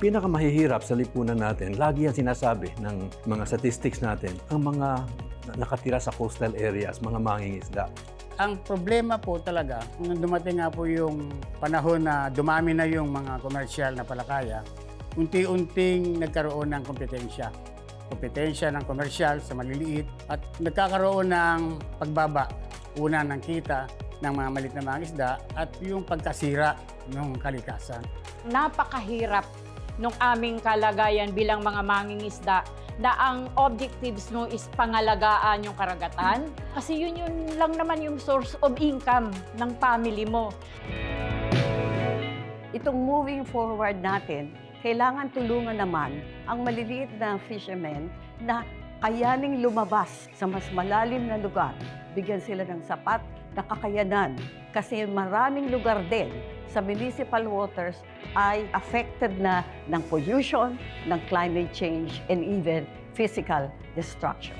pinakamahihirap sa lipunan natin, lagi yan sinasabi ng mga statistics natin, ang mga nakatira sa coastal areas, mga mangingisda. Ang problema po talaga, nung dumating nga po yung panahon na dumami na yung mga komersyal na palakaya, unti-unting nagkaroon ng kompetensya. Kompetensya ng komersyal sa maliliit at nagkakaroon ng pagbaba, una ng kita ng mga maliit na mga isda at yung pagkasira ng kalikasan. Napakahirap nung aming kalagayan bilang mga mangingisda na ang objectives mo is pangalagaan yung karagatan. Kasi yun lang naman yung source of income ng family mo. Itong moving forward natin, kailangan tulungan naman ang maliliit na fishermen na kayaning lumabas sa mas malalim na lugar. Bigyan sila ng sapat na kakayanan kasi maraming lugar din sa municipal waters ay affected na ng pollution, ng climate change, and even physical destruction.